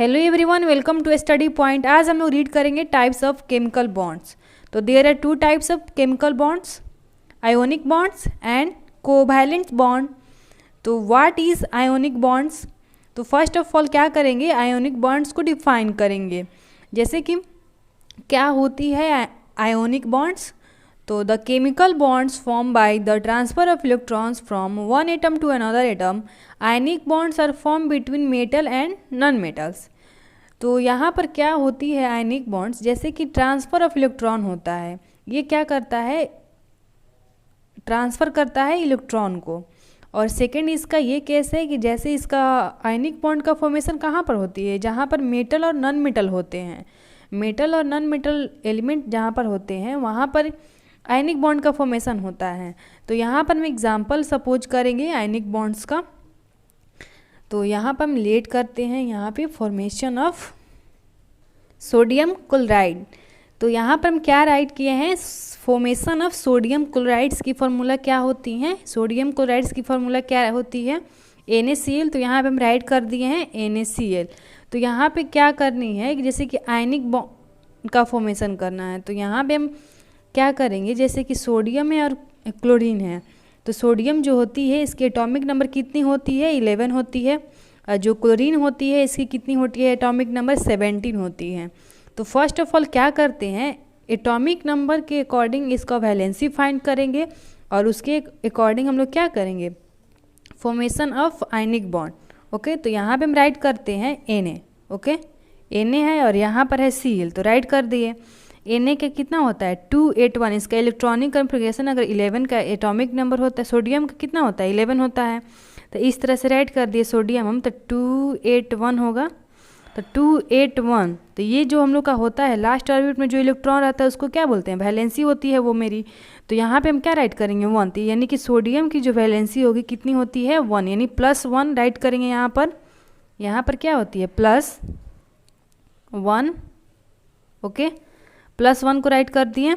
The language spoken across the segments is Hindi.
Hello everyone, welcome to Study Point. आज हम लोग रीड करेंगे टाइप्स ऑफ केमिकल बॉन्ड्स। तो there are two types of chemical bonds, ionic bonds and covalent bond. तो व्हाट इज आयोनिक बॉन्ड्स? तो फर्स्ट ऑफ ऑल क्या करेंगे, आयोनिक बॉन्ड्स को डिफाइन करेंगे। जैसे कि क्या होती है आयोनिक बॉन्ड्स? तो the chemical bonds form by the transfer of electrons from one atom to another atom. Ionic bonds are form between metal and non metals. तो यहाँ पर क्या होती है आयनिक बॉन्ड्स? जैसे कि ट्रांसफ़र ऑफ इलेक्ट्रॉन होता है, ये क्या करता है, ट्रांसफ़र करता है इलेक्ट्रॉन को। और सेकेंड इसका ये केस है कि जैसे इसका आयनिक बॉन्ड का फॉर्मेशन कहाँ पर होती है, जहाँ पर मेटल और नॉन मेटल होते हैं। मेटल और नॉन मेटल एलिमेंट जहाँ पर होते हैं वहाँ पर आयनिक बॉन्ड का फॉर्मेशन होता है। तो यहाँ पर हम एग्जांपल सपोज करेंगे आयनिक बॉन्ड्स का। तो यहाँ पर हम लेट करते हैं यहाँ पे फॉर्मेशन ऑफ सोडियम क्लोराइड। तो यहाँ पर हम क्या राइट किए हैं, फॉर्मेशन ऑफ सोडियम क्लोराइड्स की फार्मूला क्या होती है, सोडियम क्लोराइड्स की फार्मूला क्या होती है, NaCl। तो यहाँ पे हम राइट कर दिए हैं NaCl। तो यहाँ पे क्या करनी है कि जैसे कि आयनिक बॉन्ड का फॉर्मेशन करना है, तो यहाँ पे हम क्या करेंगे, जैसे कि सोडियम है और क्लोरीन है। तो सोडियम जो होती है इसकी एटॉमिक नंबर कितनी होती है, 11 होती है। और जो क्लोरीन होती है इसकी कितनी होती है, एटॉमिक नंबर 17 होती है। तो फर्स्ट ऑफ ऑल क्या करते हैं, एटॉमिक नंबर के अकॉर्डिंग इसका वैलेंसी फाइंड करेंगे और उसके अकॉर्डिंग हम लोग क्या करेंगे, formation of ionic bond. Okay, तो यहाँ पे हम राइट करते हैं Na। ओके, Na है और यहाँ पर है Cl, तो राइट कर दिए। Na का कितना होता है 281, इसका इलेक्ट्रॉनिक कन्फिग्रेशन अगर 11 का एटॉमिक नंबर होता है, सोडियम का कितना होता है 11 होता है। तो इस तरह से राइट कर दिए सोडियम हम, तो 281 होगा। तो 281, तो ये जो हम लोग का होता है लास्ट ऑर्बिट में जो इलेक्ट्रॉन रहता है उसको क्या बोलते हैं, वैलेंसी होती है वो मेरी। तो यहाँ पे हम क्या राइट करेंगे 1, तो यानी कि सोडियम की जो वैलेंसी होगी कितनी होती है 1, यानी +1 राइट करेंगे यहाँ पर। यहाँ पर क्या होती है +1। ओके, +1 को राइट कर दिए,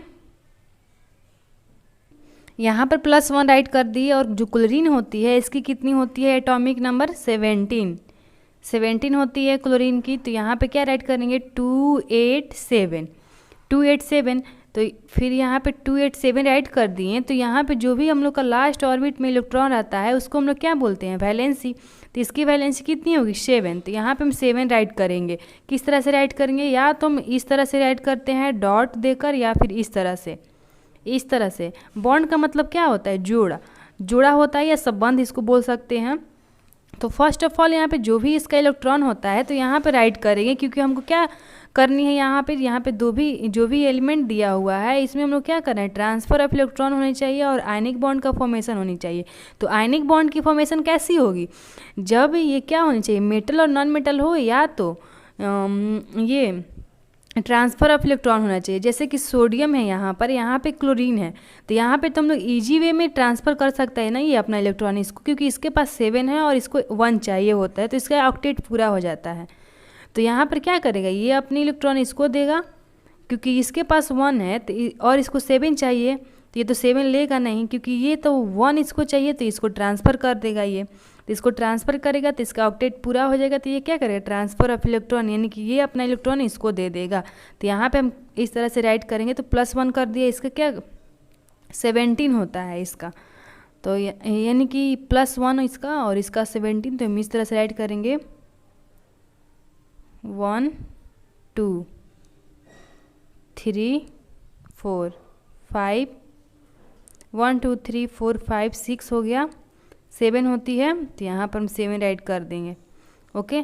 यहाँ पर +1 राइट कर दिए। और जो क्लोरीन होती है इसकी कितनी होती है एटॉमिक नंबर 17 होती है क्लोरीन की। तो यहाँ पे क्या राइट करेंगे 287। तो फिर यहाँ पे 287 राइट कर दिए। तो यहाँ पे जो भी हम लोग का लास्ट ऑर्बिट में इलेक्ट्रॉन रहता है उसको हम लोग क्या बोलते हैं, वैलेंसी। तो इसकी वैलेंसी कितनी होगी 7। तो यहाँ पे हम 7 राइट करेंगे। किस तरह से राइट करेंगे, या तो हम इस तरह से राइट करते हैं डॉट देकर, या फिर इस तरह से। इस तरह से बॉन्ड का मतलब क्या होता है, जोड़ा होता है या संबंध इसको बोल सकते हैं। तो फर्स्ट ऑफ ऑल यहाँ पे जो भी इसका इलेक्ट्रॉन होता है तो यहाँ पे राइट करेंगे, क्योंकि हमको क्या करनी है, यहाँ पे जो भी एलिमेंट दिया हुआ है इसमें हम लोग क्या कर रहे हैं, ट्रांसफर ऑफ इलेक्ट्रॉन होनी चाहिए और आयनिक बॉन्ड का फॉर्मेशन होनी चाहिए। तो आयनिक बॉन्ड की फॉर्मेशन कैसी होगी, जब ये क्या होनी चाहिए, मेटल और नॉन मेटल हो, या तो ये ट्रांसफ़र ऑफ इलेक्ट्रॉन होना चाहिए। जैसे कि सोडियम है यहाँ पे क्लोरीन है, तो यहाँ पे तो हम लोग ईजी वे में ट्रांसफ़र कर सकते हैं ना ये अपना इलेक्ट्रॉन इसको, क्योंकि इसके पास 7 है और इसको 1 चाहिए होता है, तो इसका ऑक्टेट पूरा हो जाता है। तो यहाँ पर क्या करेगा, ये अपनी इलेक्ट्रॉन इसको देगा, क्योंकि इसके पास 1 है तो और इसको 7 चाहिए, तो ये तो 7 लेगा नहीं, क्योंकि ये तो 1 इसको चाहिए, तो इसको ट्रांसफ़र कर देगा ये। तो इसको ट्रांसफ़र करेगा तो इसका ऑक्टेट पूरा हो जाएगा। तो ये क्या करेगा, ट्रांसफ़र ऑफ इलेक्ट्रॉन, यानी कि ये अपना इलेक्ट्रॉन इसको दे देगा। तो यहाँ पे हम इस तरह से राइट करेंगे, तो +1 कर दिया, इसका क्या 17 होता है इसका। तो यानी कि +1 इसका और इसका 17, तो हम इस तरह से राइट करेंगे 1 2 3 4 5 1 2 3 4 5 6 हो गया, 7 होती है, तो यहाँ पर हम 7 राइट कर देंगे। ओके,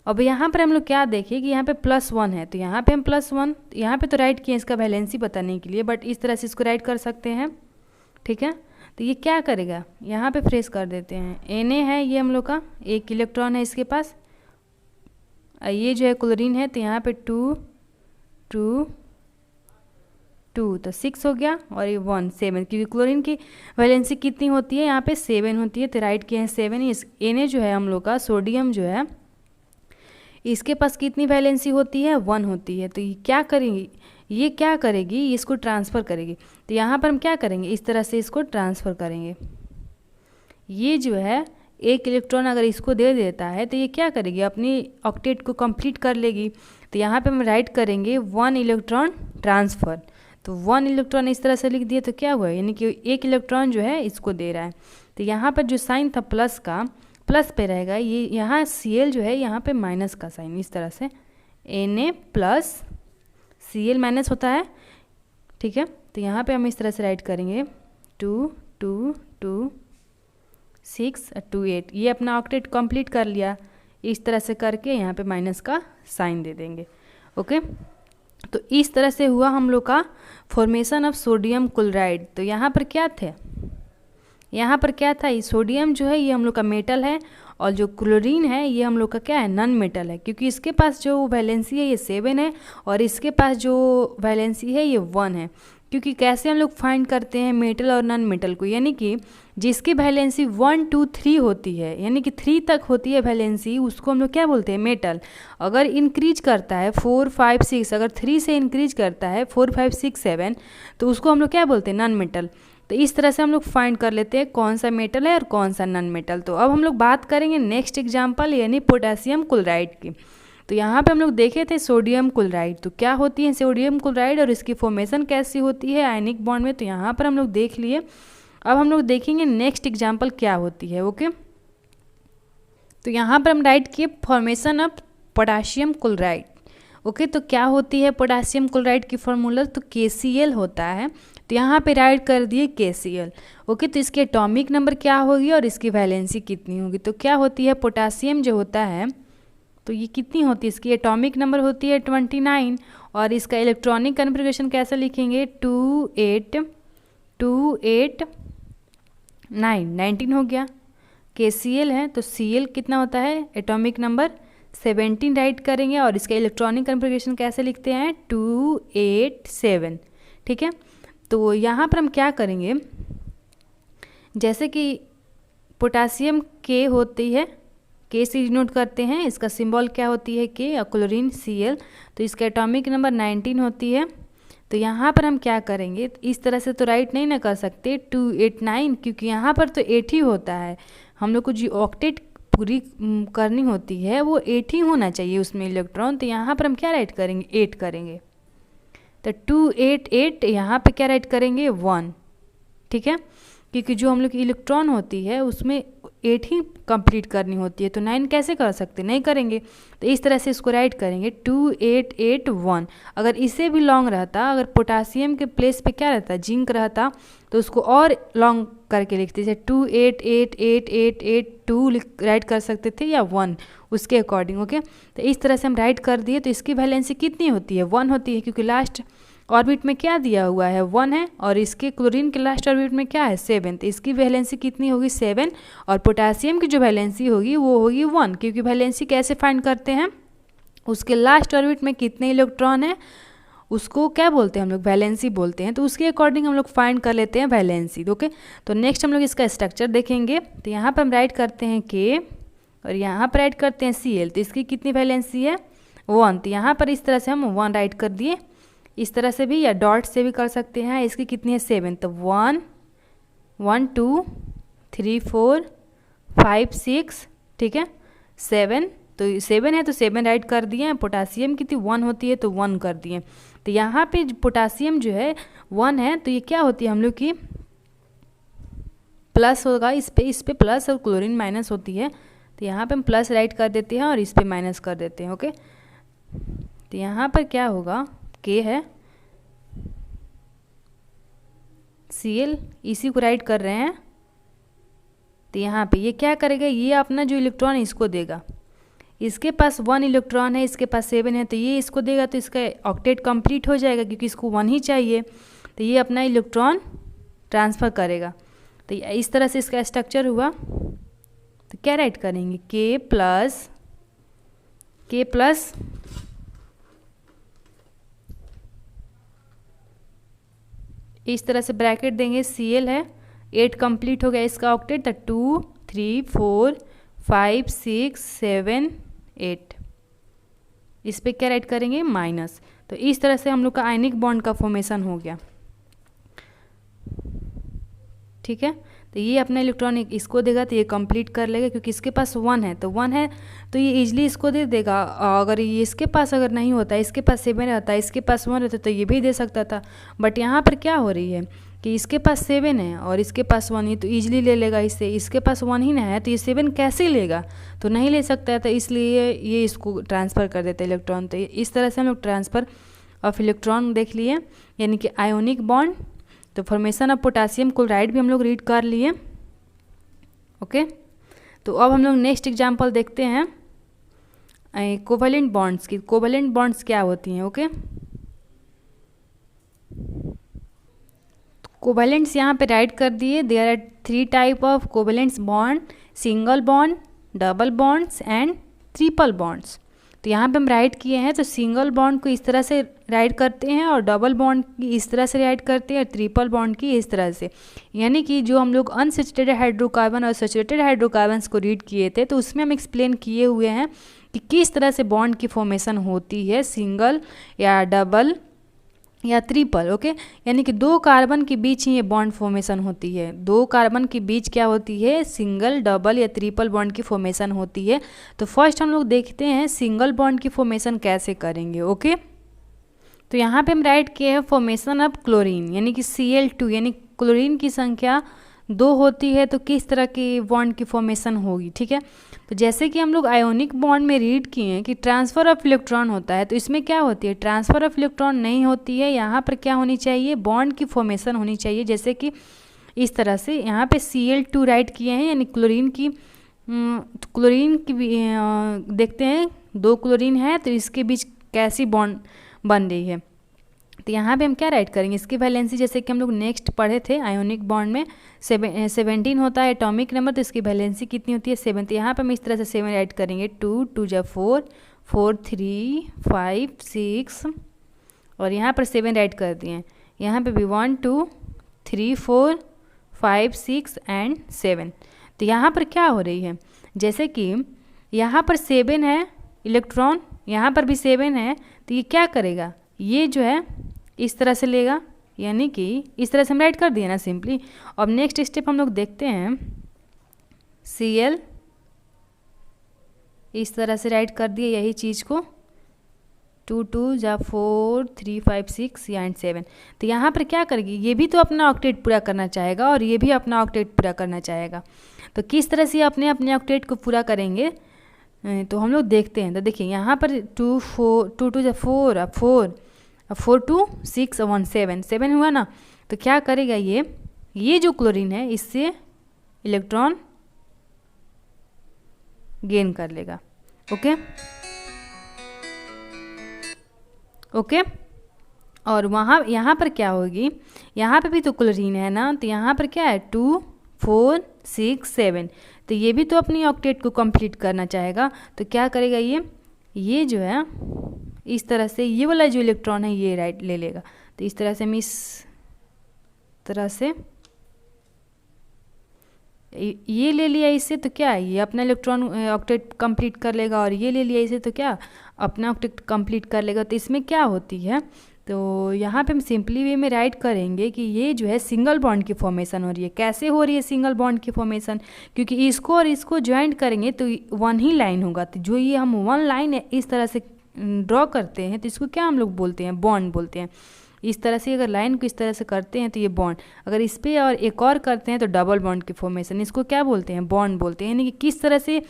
अब यहाँ पर हम लोग क्या देखें कि यहाँ पे +1 है, तो यहाँ पे हम +1 यहाँ पे तो राइट किए इसका वैलेंसी बताने के लिए, बट इस तरह से इसको राइट कर सकते हैं। ठीक है, तो ये क्या करेगा, यहाँ पे फ्रेश कर देते हैं। Na है ये हम लोग का, 1 इलेक्ट्रॉन है इसके पास, ये जो है क्लोरीन है, तो यहाँ पे 2 2 2, तो 6 हो गया, और ये 1 7, क्योंकि क्लोरीन की वैलेंसी कितनी होती है यहाँ पे 7 होती है, तो राइट किए हैं 7। इस Na जो है हम लोग का, सोडियम जो है इसके पास कितनी वैलेंसी होती है 1 होती है। तो ये क्या करेंगी, ये क्या करेगी, इसको ट्रांसफ़र करेगी। तो यहाँ पर हम क्या करेंगे, इस तरह से इसको ट्रांसफ़र करेंगे। ये जो है एक इलेक्ट्रॉन अगर इसको दे देता है तो ये क्या करेगी, अपनी ऑक्टेट को कंप्लीट कर लेगी। तो यहाँ पे हम राइट करेंगे 1 इलेक्ट्रॉन ट्रांसफ़र। तो 1 इलेक्ट्रॉन इस तरह से लिख दिए तो क्या हुआ, यानी कि एक इलेक्ट्रॉन जो है इसको दे रहा है। तो यहाँ पर जो साइन था प्लस का, प्लस पे रहेगा, ये यहाँ Cl जो है यहाँ पे माइनस का साइन, इस तरह से Na प्लस Cl माइनस होता है, ठीक है। तो यहाँ पे हम इस तरह से राइट करेंगे 2 2 2 6 2 8। ये अपना ऑक्टेट कंप्लीट कर लिया। इस तरह से करके यहाँ पे माइनस का साइन दे देंगे, ओके। तो इस तरह से हुआ हम लोग का फॉर्मेशन ऑफ सोडियम क्लोराइड। तो यहाँ पर क्या थे, यहाँ पर क्या था, ये सोडियम जो है ये हम लोग का मेटल है, और जो क्लोरीन है ये हम लोग का क्या है, नॉन मेटल है, क्योंकि इसके पास जो वैलेंसी है ये 7 है और इसके पास जो वैलेंसी है ये 1 है। क्योंकि कैसे हम लोग फाइंड करते हैं मेटल और नॉन मेटल को, यानी कि जिसकी वैलेंसी 1 2 3 होती है, यानी कि 3 तक होती है वैलेंसी, उसको हम लोग क्या बोलते हैं, मेटल। अगर इंक्रीज करता है 4 5 6, अगर 3 से इंक्रीज करता है 4 5 6 7, तो उसको हम लोग क्या बोलते हैं, नॉन मेटल। तो इस तरह से हम लोग फाइंड कर लेते हैं कौन सा मेटल है और कौन सा नॉन मेटल। तो अब हम लोग बात करेंगे नेक्स्ट एग्जाम्पल, यानी पोटेशियम क्लोराइड की। तो यहाँ पे हम लोग देखे थे सोडियम क्लोराइड। तो क्या होती है सोडियम क्लोराइड और इसकी फॉर्मेशन कैसी होती है आयनिक बॉन्ड में, तो यहाँ पर हम लोग देख लिए। अब हम लोग देखेंगे नेक्स्ट एग्जाम्पल क्या होती है, ओके। तो यहाँ पर हम राइट किए formation of potassium chloride, okay. तो क्या होती है पोटेशियम क्लोराइड की फॉर्मूला, तो KCl होता है। तो यहाँ पे राइट कर दिए KCl, ओके। तो इसके एटॉमिक नंबर क्या होगी और इसकी वैलेंसी कितनी होगी। तो क्या होती है पोटेशियम जो होता है, तो ये कितनी होती है, इसकी एटॉमिक नंबर होती है 29, और इसका इलेक्ट्रॉनिक कन्फिग्रेशन कैसे लिखेंगे, 2 8 2 8 9 19 हो गया। KCl है तो Cl कितना होता है, एटॉमिक नंबर 17 राइट करेंगे, और इसका इलेक्ट्रॉनिक कन्फिग्रेशन कैसे लिखते हैं, 2 8 7, ठीक है। तो यहाँ पर हम क्या करेंगे, जैसे कि पोटेशियम K होती है, K से डिनोट करते हैं, इसका सिंबल क्या होती है K, और क्लोरीन Cl, तो इसका एटॉमिक नंबर 19 होती है। तो यहाँ पर हम क्या करेंगे, इस तरह से तो राइट नहीं ना कर सकते 2 8 9, क्योंकि यहाँ पर तो 8 ही होता है। हम लोग को जो ऑक्टेट पूरी करनी होती है वो 8 ही होना चाहिए उसमें इलेक्ट्रॉन। तो यहाँ पर हम क्या राइट करेंगे, 8 करेंगे। तो 2 8 8, यहाँ पे क्या राइट करेंगे, 1, ठीक है। क्योंकि जो हम लोग की इलेक्ट्रॉन होती है उसमें 8 ही कंप्लीट करनी होती है, तो 9 कैसे कर सकते, नहीं करेंगे। तो इस तरह से इसको राइट करेंगे 2 8 8 1। अगर इससे भी लॉन्ग रहता, अगर पोटेशियम के प्लेस पे क्या रहता, जिंक रहता, तो उसको और लॉन्ग करके लिखते, जैसे 2 8 8 8 8 8 2 राइट कर सकते थे, या 1 उसके अकॉर्डिंग, ओके। तो इस तरह से हम राइट कर दिए। तो इसकी वैलेंसी कितनी होती है, 1 होती है, क्योंकि लास्ट ऑर्बिट में क्या दिया हुआ है, 1 है, और इसके क्लोरीन के लास्ट ऑर्बिट में क्या है, 7। तो इसकी वैलेंसी कितनी होगी, 7, और पोटेशियम की जो वैलेंसी होगी वो होगी 1, क्योंकि वैलेंसी कैसे फाइंड करते हैं, उसके लास्ट ऑर्बिट में कितने इलेक्ट्रॉन है उसको क्या बोलते हैं हम लोग, वैलेंसी बोलते हैं। तो उसके अकॉर्डिंग हम लोग फाइंड कर लेते हैं वैलेंसी, ओके। तो नेक्स्ट हम लोग इसका स्ट्रक्चर देखेंगे। तो यहाँ पर हम राइट करते हैं K, और यहाँ पर राइट करते हैं Cl। तो इसकी कितनी वैलेंसी है, 1। तो यहाँ पर इस तरह से हम 1 राइट कर दिए, इस तरह से भी या डॉट से भी कर सकते हैं। इसकी कितनी है, 7। तो 1 1 2 3 4 5 6, ठीक है, 7। तो 7 है तो 7 राइट कर दिए। पोटेशियम कितनी 1 होती है तो 1 कर दिए। तो यहाँ पे पोटेशियम जो है 1 है, तो ये क्या होती है हम लोग की प्लस होगा, इस पे प्लस और क्लोरीन माइनस होती है। तो यहाँ पे हम प्लस राइट कर देते हैं और इस पे माइनस कर देते हैं, ओके। तो यहाँ पर क्या होगा, K है, Cl इसी को राइट कर रहे हैं। तो यहाँ पे ये क्या करेगा, ये अपना जो इलेक्ट्रॉन है इसको देगा। इसके पास 1 इलेक्ट्रॉन है, इसके पास 7 है, तो ये इसको देगा, तो इसका ऑक्टेट कंप्लीट हो जाएगा, क्योंकि इसको 1 ही चाहिए। तो ये अपना इलेक्ट्रॉन ट्रांसफ़र करेगा। तो इस तरह से इसका स्ट्रक्चर हुआ। तो क्या राइट करेंगे, K प्लस इस तरह से ब्रैकेट देंगे, Cl है, 8 कंप्लीट हो गया इसका ऑक्टेट। तो 2 3 4 5 6 7 8, इस पे क्या राइट करेंगे, माइनस। तो इस तरह से हम लोग का आयनिक बॉन्ड का फॉर्मेशन हो गया। ठीक है। तो ये अपना इलेक्ट्रॉन इसको देगा तो ये कंप्लीट कर लेगा, क्योंकि इसके पास 1 है तो 1 है तो ये इजीली इसको दे देगा। अगर ये इसके पास अगर नहीं होता, इसके पास 7 रहता, इसके पास 1 रहता तो ये भी दे सकता था। बट यहाँ पर क्या हो रही है कि इसके पास 7 है और इसके पास 1 ही, तो ईजिली ले लेगा इससे। इसके पास 1 ही ना है तो ये 7 कैसे लेगा, तो नहीं ले सकता है, तो इसलिए ये इसको ट्रांसफ़र कर देता है इलेक्ट्रॉन। तो इस तरह से हम लोग ट्रांसफ़र ऑफ इलेक्ट्रॉन देख लिए, यानी कि आयोनिक बॉन्ड। तो फॉर्मेशन ऑफ पोटासियम क्लोराइड भी हम लोग रीड कर लिए। ओके, तो अब हम लोग नेक्स्ट एग्जांपल देखते हैं कोवैलेंट बॉन्ड्स की। कोवैलेंट बॉन्ड्स क्या होती हैं? ओके, कोवैलेंट्स यहाँ पे राइट कर दिए। There are 3 type of covalents bond, single bond, double bonds and triple bonds. तो यहाँ पे हम राइट किए हैं, तो सिंगल बॉन्ड को इस तरह से राइट करते हैं और डबल बॉन्ड की इस तरह से राइट करते हैं और ट्रिपल बॉन्ड की इस तरह से। यानी कि जो हम लोग अनसैचुरेटेड हाइड्रोकार्बन और सैचुरेटेड हाइड्रोकार्बन्स को रीड किए थे, तो उसमें हम एक्सप्लेन किए हुए हैं कि किस तरह से बॉन्ड की फॉर्मेशन होती है, सिंगल या डबल या ट्रिपल। ओके, यानी कि 2 कार्बन के बीच ही ये बॉन्ड फॉर्मेशन होती है। 2 कार्बन के बीच क्या होती है? सिंगल, डबल या ट्रिपल बॉन्ड की फॉर्मेशन होती है। तो फर्स्ट हम लोग देखते हैं सिंगल बॉन्ड की फॉर्मेशन कैसे करेंगे। ओके, तो यहाँ पे हम राइट किए हैं फॉर्मेशन ऑफ क्लोरीन, यानी कि Cl2, यानी क्लोरीन की संख्या 2 होती है तो किस तरह की बॉन्ड की फॉर्मेशन होगी। ठीक है, तो जैसे कि हम लोग आयोनिक बॉन्ड में रीड किए हैं कि ट्रांसफ़र ऑफ इलेक्ट्रॉन होता है, तो इसमें क्या होती है? ट्रांसफ़र ऑफ इलेक्ट्रॉन नहीं होती है। यहाँ पर क्या होनी चाहिए? बॉन्ड की फॉर्मेशन होनी चाहिए। जैसे कि इस तरह से यहाँ पे Cl2 राइट किए हैं, यानी क्लोरीन की देखते हैं 2 क्लोरीन है तो इसके बीच कैसी बॉन्ड बन रही है। तो यहाँ पे हम क्या राइट करेंगे? इसकी वैलेंसी जैसे कि हम लोग नेक्स्ट पढ़े थे, आयोनिक बॉन्ड में 17 होता है एटॉमिक नंबर, तो इसकी वैलेंसी कितनी होती है? 7। तो यहाँ पे हम इस तरह से 7 राइट करेंगे। 2 2 जा 4, 4 3 5 6 और यहाँ पर 7 राइट कर दिए। यहाँ पे भी 1 2 3 4 5 6 एंड 7। तो यहाँ पर क्या हो रही है? जैसे कि यहाँ पर 7 है इलेक्ट्रॉन, यहाँ पर भी 7 है, तो ये क्या करेगा? ये जो है इस तरह से लेगा, यानी कि इस तरह से हम राइट कर दिए ना सिंपली। अब नेक्स्ट स्टेप हम लोग देखते हैं, Cl इस तरह से राइट कर दिए यही चीज़ को। 2 2 जा 4 3 5 6 एंड 7। तो यहाँ पर क्या करेगी? ये भी तो अपना ऑक्टेट पूरा करना चाहेगा और ये भी अपना ऑक्टेट पूरा करना चाहेगा। तो किस तरह से अपने अपने ऑक्टेट को पूरा करेंगे तो हम लोग देखते हैं। तो देखिए यहाँ पर 2 2 जा 4, अब 4 2 6 1 7 हुआ ना। तो क्या करेगा ये जो क्लोरीन है इससे इलेक्ट्रॉन गेन कर लेगा। ओके ओके, और यहाँ पर क्या होगी? यहाँ पे भी तो क्लोरीन है ना, तो यहाँ पर क्या है? 2 4 6 7। तो ये भी तो अपनी ऑक्टेट को कंप्लीट करना चाहेगा। तो क्या करेगा? ये जो है इस तरह से ये वाला जो इलेक्ट्रॉन है ये राइट ले लेगा। तो इस तरह से हम इस तरह से ये ले लिया इससे, तो क्या है? ये अपना इलेक्ट्रॉन ऑक्टेट कंप्लीट कर लेगा और ये ले लिया इसे, तो क्या अपना ऑक्टेट कंप्लीट कर लेगा। तो इसमें क्या होती है? तो यहाँ पे हम सिंपली वे में राइट करेंगे कि ये जो है सिंगल बॉन्ड की फॉर्मेशन हो रही है। कैसे हो रही है सिंगल बॉन्ड की फॉर्मेशन? क्योंकि इसको और इसको ज्वाइंट करेंगे तो 1 ही लाइन होगा। तो जो ये हम 1 लाइन इस तरह से ड्रॉ करते हैं तो इसको क्या हम लोग बोलते हैं? बॉन्ड बोलते हैं। इस तरह से अगर लाइन को इस तरह से करते हैं तो ये बॉन्ड, अगर इस पर और एक और करते हैं तो डबल बॉन्ड की फॉर्मेशन, इसको क्या बोलते हैं? बॉन्ड बोलते हैं। यानी कि किस तरह से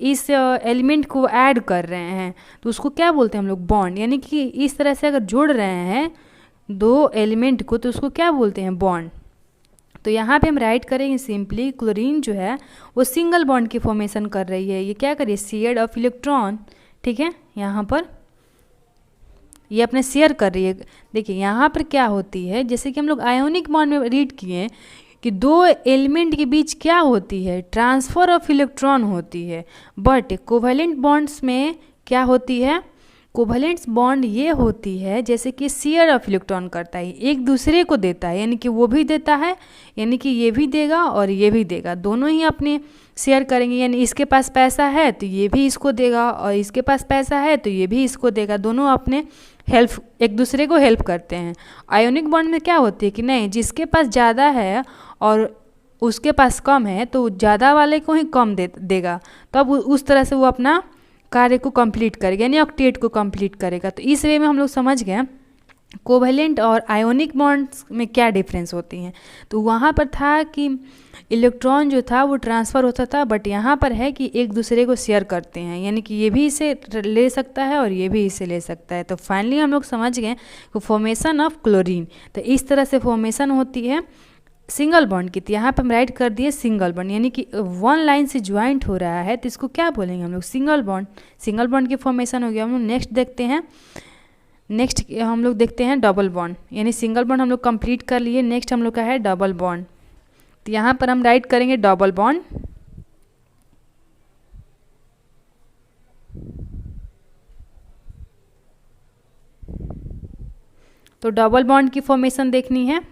इस एलिमेंट को ऐड कर रहे हैं तो उसको क्या बोलते हैं हम लोग? बॉन्ड। यानी कि इस तरह से अगर जोड़ रहे हैं 2 एलिमेंट को तो उसको क्या बोलते हैं? बॉन्ड। तो यहाँ पे हम राइट करेंगे सिंपली क्लोरीन जो है वो सिंगल बॉन्ड की फॉर्मेशन कर रही है। ये क्या करिए? Share of electron. ठीक है, यहाँ पर ये अपने शेयर कर रही है। देखिए यहाँ पर क्या होती है, जैसे कि हम लोग आयोनिक बॉन्ड में रीड किए कि 2 एलिमेंट के बीच क्या होती है? ट्रांसफ़र ऑफ इलेक्ट्रॉन होती है। बट कोवैलेंट बॉन्ड्स में क्या होती है? कोवैलेंट बॉन्ड ये होती है जैसे कि शेयर ऑफ इलेक्ट्रॉन करता है, एक दूसरे को देता है, यानी कि वो भी देता है, यानी कि ये भी देगा और ये भी देगा, दोनों ही अपने शेयर करेंगे। यानी इसके पास पैसा है तो ये भी इसको देगा और इसके पास पैसा है तो ये भी इसको देगा, दोनों अपने एक दूसरे को हेल्प करते हैं। आयोनिक बॉन्ड में क्या होती है कि नहीं, जिसके पास ज़्यादा है और उसके पास कम है तो ज़्यादा वाले को ही कम देगा, तब उस तरह से वो अपना कार्य को कंप्लीट करेगा, यानी ऑक्टेट को कंप्लीट करेगा। तो इस वे में हम लोग समझ गए कोवेलेंट और आयोनिक बॉन्ड्स में क्या डिफरेंस होती हैं। तो वहाँ पर था कि इलेक्ट्रॉन जो था वो ट्रांसफ़र होता था, बट यहाँ पर है कि एक दूसरे को शेयर करते हैं, यानी कि ये भी इसे ले सकता है और ये भी इसे ले सकता है। तो फाइनली हम लोग समझ गए कि फॉर्मेशन ऑफ क्लोरीन, तो इस तरह से फॉर्मेशन होती है सिंगल बॉन्ड की। तो यहाँ पर हम राइट कर दिए सिंगल बॉन्ड, यानी कि वन लाइन से ज्वाइंट हो रहा है, तो इसको क्या बोलेंगे हम लोग, सिंगल बॉन्ड। सिंगल बॉन्ड की फॉर्मेशन हो गया। हम लोग नेक्स्ट देखते हैं, नेक्स्ट हम लोग देखते हैं डबल बॉन्ड, यानी सिंगल बॉन्ड हम लोग कंप्लीट कर लिए। नेक्स्ट हम लोग का है डबल बॉन्ड। तो यहाँ पर हम राइट करेंगे डबल बॉन्ड। तो डबल बॉन्ड की फॉर्मेशन देखनी है।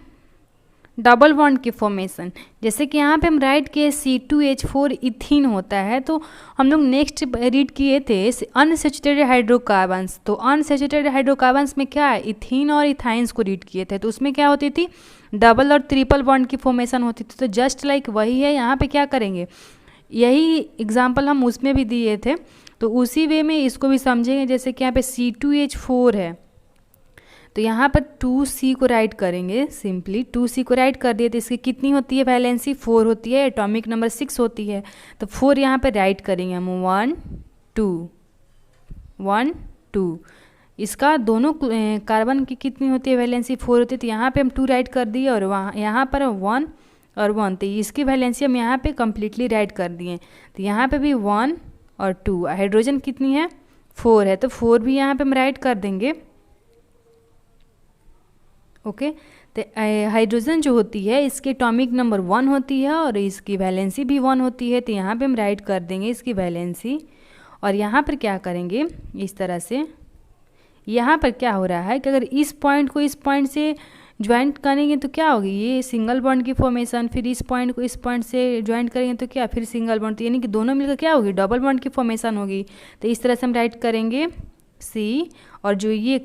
डबल बॉन्ड की फॉर्मेशन जैसे कि यहाँ पे हम राइट किए C2H4 इथीन होता है, तो हम लोग नेक्स्ट रीड किए थे अनसैचुरेटेड हाइड्रोकार्बन्स। तो अनसैचुरेटेड हाइड्रोकार्बन्स में क्या है, इथीन और इथाइंस को रीड किए थे। तो उसमें क्या होती थी, डबल और ट्रिपल बॉन्ड की फॉर्मेशन होती थी। तो जस्ट लाइक वही है, यहाँ पे क्या करेंगे, यही एग्जाम्पल हम उसमें भी दिए थे, तो उसी वे में इसको भी समझेंगे। जैसे कि यहाँ पे C2H4 है, तो यहाँ पर 2C को राइट करेंगे, सिंपली 2C को राइट कर दिए। तो इसकी कितनी होती है वैलेंसी, 4 होती है, एटॉमिक नंबर 6 होती है। तो 4 यहाँ पर राइट करेंगे हम, 1 2। इसका दोनों कार्बन की कितनी होती है वैलेंसी, 4 होती है। तो यहाँ पे हम 2 राइट कर दिए, और वहाँ यहाँ पर 1 और 1, तो इसकी वैलेंसी हम यहाँ पे कम्प्लीटली राइट कर दिए। तो यहाँ पे भी 1 और 2, हाइड्रोजन कितनी है, 4 है, तो 4 भी यहाँ पे हम राइट कर देंगे। ओके तो हाइड्रोजन जो होती है इसकी एटॉमिक नंबर 1 होती है और इसकी वैलेंसी भी 1 होती है। तो यहाँ पे हम राइट कर देंगे इसकी वैलेंसी, और यहाँ पर क्या करेंगे इस तरह से, यहाँ पर क्या हो रहा है कि अगर इस पॉइंट को इस पॉइंट से ज्वाइंट करेंगे तो क्या होगी, ये सिंगल बॉन्ड की फॉर्मेशन, फिर इस पॉइंट को इस पॉइंट से ज्वाइंट करेंगे तो क्या, फिर सिंगल बॉन्ड, तो यानी कि दोनों मिलकर क्या होगी, डबल बॉन्ड की फॉर्मेशन होगी। तो इस तरह से हम राइट करेंगे सी, और जो ये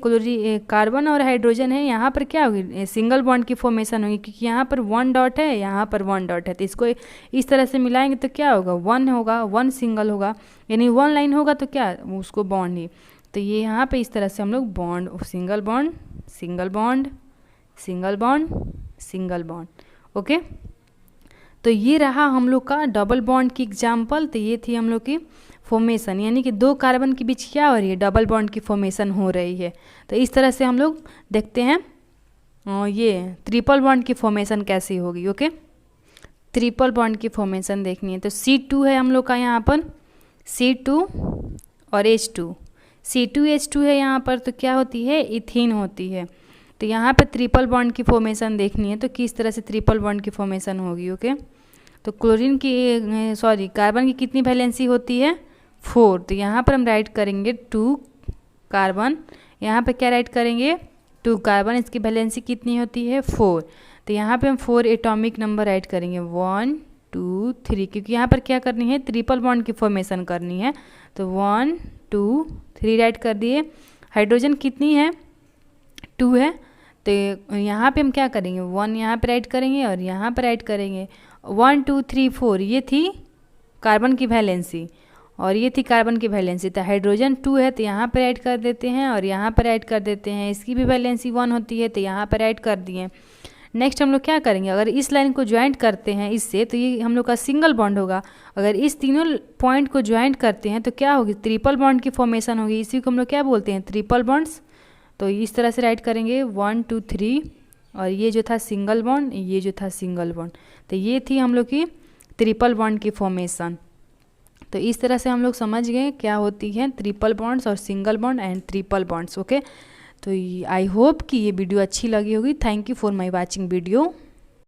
कार्बन और हाइड्रोजन है यहाँ पर क्या होगी, सिंगल बॉन्ड की फॉर्मेशन होगी, क्योंकि यहाँ पर 1 डॉट है, यहाँ पर 1 डॉट है। तो इसको इस तरह से मिलाएंगे तो क्या होगा, 1 होगा, 1 सिंगल होगा, यानी 1 लाइन होगा तो क्या उसको बॉन्ड ही। तो ये यहाँ पे इस तरह से हम लोग bond, single bond single bond single bond single bond. Okay, तो ये रहा हम लोग का डबल बॉन्ड की एग्जाम्पल। तो ये थी हम लोग की फॉर्मेशन, यानी कि 2 कार्बन के बीच क्या हो रही है, डबल बॉन्ड की फॉर्मेशन हो रही है। तो इस तरह से हम लोग देखते हैं ये ट्रिपल बॉन्ड की फॉर्मेशन कैसी होगी। ओके, ट्रिपल बॉन्ड की फॉर्मेशन देखनी है। तो C2 है हम लोग का यहाँ पर, C2 और H2, C2H2 है यहाँ पर, तो क्या होती है, इथीन होती है। तो यहाँ पे ट्रिपल बॉन्ड की फॉर्मेशन देखनी है, तो किस तरह से ट्रिपल बॉन्ड की फॉर्मेशन होगी। ओके, तो क्लोरीन की कार्बन की कितनी वैलेंसी होती है, 4। तो यहाँ पर हम राइट करेंगे 2 कार्बन, यहाँ पे क्या राइट करेंगे, 2 कार्बन, इसकी वैलेंसी कितनी होती है, 4। तो यहाँ पे हम 4 एटॉमिक नंबर राइट करेंगे, 1 2 3, क्योंकि यहाँ पर क्या करनी है, ट्रिपल बॉन्ड की फॉर्मेशन करनी है। तो 1 2 3 राइट कर दिए। हाइड्रोजन कितनी है, 2 है। तो यहाँ पे हम क्या करेंगे, 1 यहाँ पे राइट करेंगे और यहाँ पे राइट करेंगे। 1 2 3 4 ये थी कार्बन की वैलेंसी और ये थी कार्बन की वैलेंसी। तो हाइड्रोजन 2 है तो यहाँ पे राइट कर देते हैं और यहाँ पे राइट कर देते हैं। इसकी भी वैलेंसी 1 होती है तो यहाँ पे राइट कर दिए। नेक्स्ट हम लोग क्या करेंगे, अगर इस लाइन को ज्वाइंट करते हैं इससे तो ये हम लोग का सिंगल बॉन्ड होगा। अगर इस तीनों पॉइंट को ज्वाइंट करते हैं तो क्या होगी, ट्रिपल बॉन्ड की फॉर्मेशन होगी। इसी को हम लोग क्या बोलते हैं, ट्रिपल बॉन्ड्स। तो इस तरह से राइट करेंगे 1 2 3 और ये जो था सिंगल बॉन्ड, ये जो था सिंगल बॉन्ड। तो ये थी हम लोग की ट्रिपल बॉन्ड की फॉर्मेशन। तो इस तरह से हम लोग समझ गए क्या होती है ट्रिपल बॉन्ड्स और single bond and triple bonds. Okay, तो आई होप कि ये वीडियो अच्छी लगी होगी। Thank you for my watching video.